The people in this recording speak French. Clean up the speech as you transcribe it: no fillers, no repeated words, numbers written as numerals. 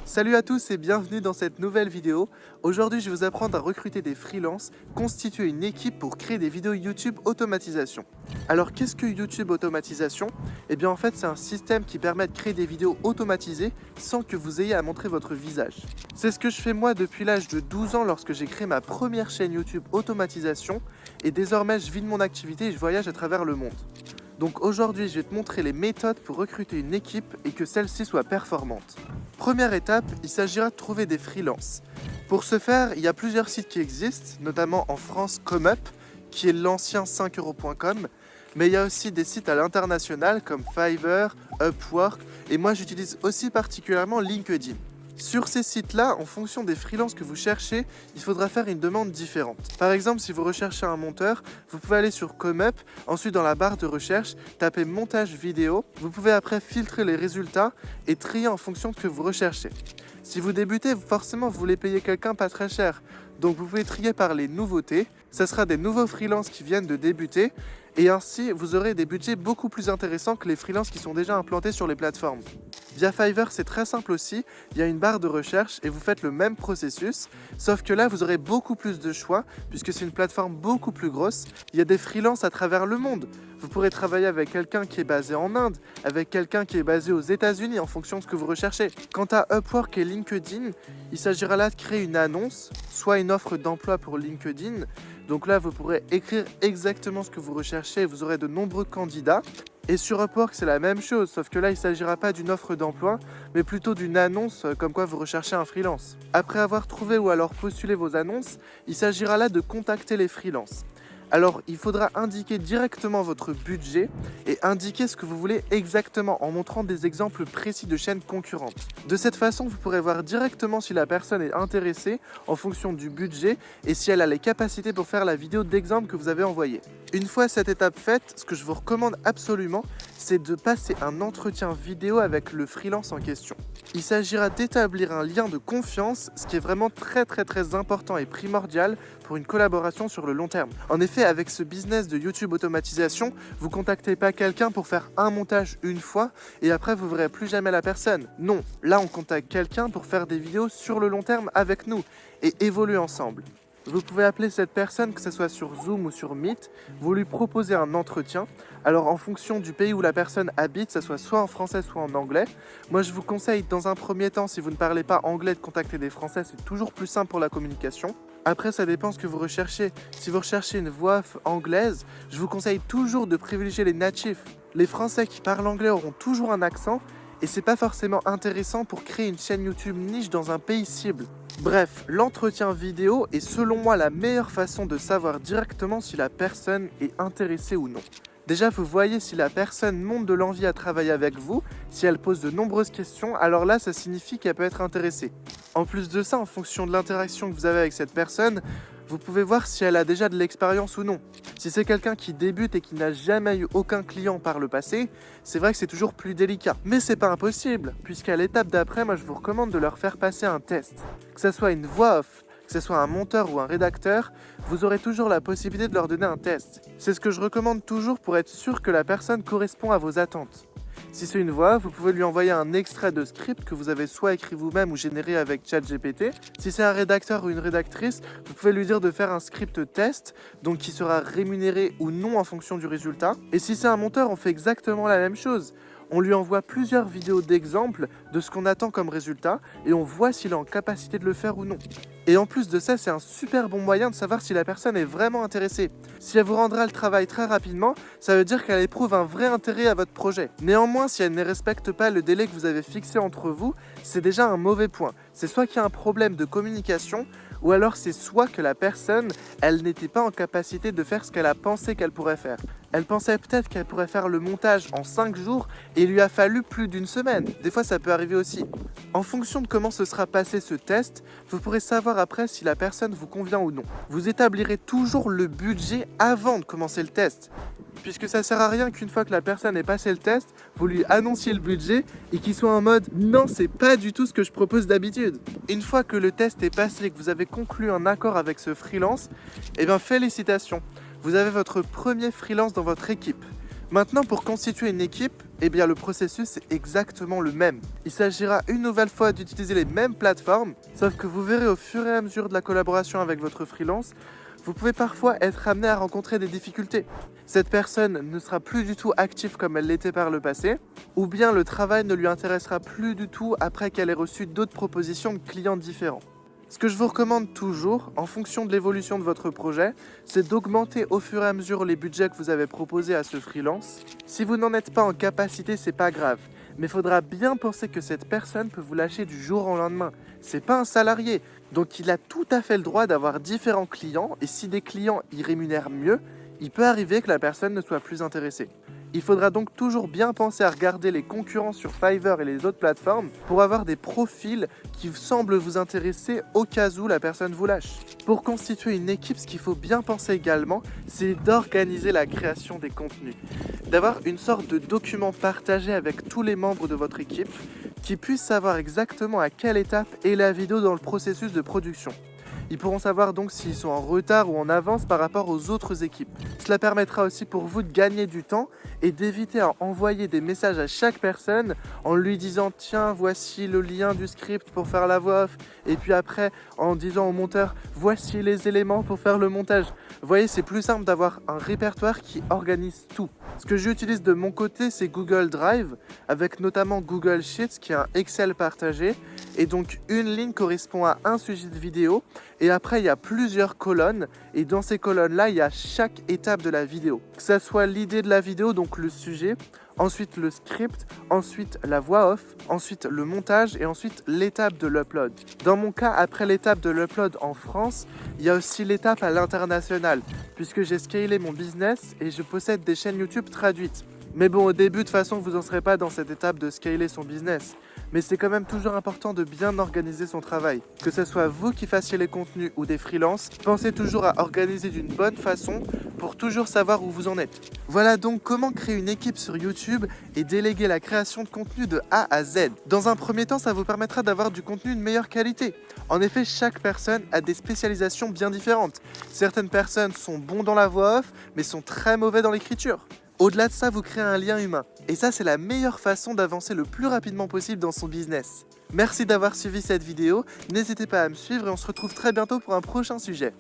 Salut à tous et bienvenue dans cette nouvelle vidéo. Aujourd'hui, je vais vous apprendre à recruter des freelances, constituer une équipe pour créer des vidéos YouTube automatisation. Alors, qu'est-ce que YouTube automatisation? Eh bien, en fait, c'est un système qui permet de créer des vidéos automatisées sans que vous ayez à montrer votre visage. C'est ce que je fais moi depuis l'âge de 12 ans lorsque j'ai créé ma première chaîne YouTube automatisation et désormais, je vis de mon activité et je voyage à travers le monde. Donc aujourd'hui, je vais te montrer les méthodes pour recruter une équipe et que celle-ci soit performante. Première étape, il s'agira de trouver des freelances. Pour ce faire, il y a plusieurs sites qui existent, notamment en France ComeUp, qui est l'ancien 5euros.com, mais il y a aussi des sites à l'international comme Fiverr, Upwork, et moi j'utilise aussi particulièrement LinkedIn. Sur ces sites-là, en fonction des freelances que vous cherchez, il faudra faire une demande différente. Par exemple, si vous recherchez un monteur, vous pouvez aller sur ComeUp, ensuite dans la barre de recherche, taper montage vidéo. Vous pouvez après filtrer les résultats et trier en fonction de ce que vous recherchez. Si vous débutez, forcément vous voulez payer quelqu'un pas très cher. Donc vous pouvez trier par les nouveautés. Ce sera des nouveaux freelances qui viennent de débuter. Et ainsi, vous aurez des budgets beaucoup plus intéressants que les freelances qui sont déjà implantés sur les plateformes. Via Fiverr, c'est très simple aussi. Il y a une barre de recherche et vous faites le même processus. Sauf que là, vous aurez beaucoup plus de choix puisque c'est une plateforme beaucoup plus grosse. Il y a des freelances à travers le monde. Vous pourrez travailler avec quelqu'un qui est basé en Inde, avec quelqu'un qui est basé aux États-Unis en fonction de ce que vous recherchez. Quant à Upwork et LinkedIn, il s'agira là de créer une annonce, soit une offre d'emploi pour LinkedIn. Donc là, vous pourrez écrire exactement ce que vous recherchez et vous aurez de nombreux candidats. Et sur Upwork, c'est la même chose, sauf que là, il ne s'agira pas d'une offre d'emploi, mais plutôt d'une annonce comme quoi vous recherchez un freelance. Après avoir trouvé ou alors postulé vos annonces, il s'agira là de contacter les freelances. Alors, il faudra indiquer directement votre budget et indiquer ce que vous voulez exactement en montrant des exemples précis de chaînes concurrentes. De cette façon, vous pourrez voir directement si la personne est intéressée en fonction du budget et si elle a les capacités pour faire la vidéo d'exemple que vous avez envoyée. Une fois cette étape faite, ce que je vous recommande absolument, c'est de passer un entretien vidéo avec le freelance en question. Il s'agira d'établir un lien de confiance, ce qui est vraiment très important et primordial pour une collaboration sur le long terme. En effet, avec ce business de YouTube automatisation, vous contactez pas quelqu'un pour faire un montage une fois et après vous verrez plus jamais la personne. Non, là on contacte quelqu'un pour faire des vidéos sur le long terme avec nous et évoluer ensemble. Vous pouvez appeler cette personne, que ce soit sur Zoom ou sur Meet, vous lui proposez un entretien. Alors en fonction du pays où la personne habite, ça soit en français, soit en anglais. Moi je vous conseille dans un premier temps, si vous ne parlez pas anglais, de contacter des Français, c'est toujours plus simple pour la communication. Après, ça dépend ce que vous recherchez. Si vous recherchez une voix anglaise, je vous conseille toujours de privilégier les natifs. Les Français qui parlent anglais auront toujours un accent et c'est pas forcément intéressant pour créer une chaîne YouTube niche dans un pays cible. Bref, l'entretien vidéo est selon moi la meilleure façon de savoir directement si la personne est intéressée ou non. Déjà, vous voyez si la personne montre de l'envie à travailler avec vous, si elle pose de nombreuses questions, alors là, ça signifie qu'elle peut être intéressée. En plus de ça, en fonction de l'interaction que vous avez avec cette personne, vous pouvez voir si elle a déjà de l'expérience ou non. Si c'est quelqu'un qui débute et qui n'a jamais eu aucun client par le passé, c'est vrai que c'est toujours plus délicat. Mais c'est pas impossible, puisqu'à l'étape d'après, moi je vous recommande de leur faire passer un test. Que ce soit une voix off, que ce soit un monteur ou un rédacteur, vous aurez toujours la possibilité de leur donner un test. C'est ce que je recommande toujours pour être sûr que la personne correspond à vos attentes. Si c'est une voix, vous pouvez lui envoyer un extrait de script que vous avez soit écrit vous-même ou généré avec ChatGPT. Si c'est un rédacteur ou une rédactrice, vous pouvez lui dire de faire un script test, donc qui sera rémunéré ou non en fonction du résultat. Et si c'est un monteur, on fait exactement la même chose. On lui envoie plusieurs vidéos d'exemples de ce qu'on attend comme résultat et on voit s'il est en capacité de le faire ou non. Et en plus de ça, c'est un super bon moyen de savoir si la personne est vraiment intéressée. Si elle vous rendra le travail très rapidement, ça veut dire qu'elle éprouve un vrai intérêt à votre projet. Néanmoins, si elle ne respecte pas le délai que vous avez fixé entre vous, c'est déjà un mauvais point. C'est soit qu'il y a un problème de communication, ou alors c'est soit que la personne, elle n'était pas en capacité de faire ce qu'elle a pensé qu'elle pourrait faire. Elle pensait peut-être qu'elle pourrait faire le montage en 5 jours et il lui a fallu plus d'une semaine. Des fois, ça peut arriver aussi. En fonction de comment se sera passé ce test, vous pourrez savoir après si la personne vous convient ou non. Vous établirez toujours le budget avant de commencer le test. Puisque ça sert à rien qu'une fois que la personne ait passé le test, vous lui annonciez le budget et qu'il soit en mode « Non, c'est pas du tout ce que je propose d'habitude ». Une fois que le test est passé et que vous avez conclu un accord avec ce freelance, eh bien félicitations, vous avez votre premier freelance dans votre équipe. Maintenant, pour constituer une équipe, eh bien le processus est exactement le même. Il s'agira une nouvelle fois d'utiliser les mêmes plateformes, sauf que vous verrez au fur et à mesure de la collaboration avec votre freelance, vous pouvez parfois être amené à rencontrer des difficultés. Cette personne ne sera plus du tout active comme elle l'était par le passé, ou bien le travail ne lui intéressera plus du tout après qu'elle ait reçu d'autres propositions de clients différents. Ce que je vous recommande toujours, en fonction de l'évolution de votre projet, c'est d'augmenter au fur et à mesure les budgets que vous avez proposés à ce freelance. Si vous n'en êtes pas en capacité, c'est pas grave, mais il faudra bien penser que cette personne peut vous lâcher du jour au lendemain. C'est pas un salarié, donc il a tout à fait le droit d'avoir différents clients, et si des clients y rémunèrent mieux, il peut arriver que la personne ne soit plus intéressée. Il faudra donc toujours bien penser à regarder les concurrents sur Fiverr et les autres plateformes pour avoir des profils qui semblent vous intéresser au cas où la personne vous lâche. Pour constituer une équipe, ce qu'il faut bien penser également, c'est d'organiser la création des contenus. D'avoir une sorte de document partagé avec tous les membres de votre équipe qui puissent savoir exactement à quelle étape est la vidéo dans le processus de production. Ils pourront savoir donc s'ils sont en retard ou en avance par rapport aux autres équipes. Cela permettra aussi pour vous de gagner du temps et d'éviter à envoyer des messages à chaque personne en lui disant « Tiens, voici le lien du script pour faire la voix off » et puis après en disant au monteur « Voici les éléments pour faire le montage ». Vous voyez, c'est plus simple d'avoir un répertoire qui organise tout. Ce que j'utilise de mon côté, c'est Google Drive, avec notamment Google Sheets, qui est un Excel partagé. Et donc, une ligne correspond à un sujet de vidéo. Et après, il y a plusieurs colonnes. Et dans ces colonnes-là, il y a chaque étape de la vidéo. Que ça soit l'idée de la vidéo, donc le sujet, ensuite le script, ensuite la voix off, ensuite le montage et ensuite l'étape de l'upload. Dans mon cas, après l'étape de l'upload en France, il y a aussi l'étape à l'international, puisque j'ai scalé mon business et je possède des chaînes YouTube traduites. Mais bon, au début, de toute façon, vous n'en serez pas dans cette étape de scaler son business. Mais c'est quand même toujours important de bien organiser son travail. Que ce soit vous qui fassiez les contenus ou des freelances, pensez toujours à organiser d'une bonne façon pour toujours savoir où vous en êtes. Voilà donc comment créer une équipe sur YouTube et déléguer la création de contenu de A à Z. Dans un premier temps, ça vous permettra d'avoir du contenu de meilleure qualité. En effet, chaque personne a des spécialisations bien différentes. Certaines personnes sont bons dans la voix off, mais sont très mauvais dans l'écriture. Au-delà de ça, vous créez un lien humain. Et ça, c'est la meilleure façon d'avancer le plus rapidement possible dans son business. Merci d'avoir suivi cette vidéo. N'hésitez pas à me suivre et on se retrouve très bientôt pour un prochain sujet.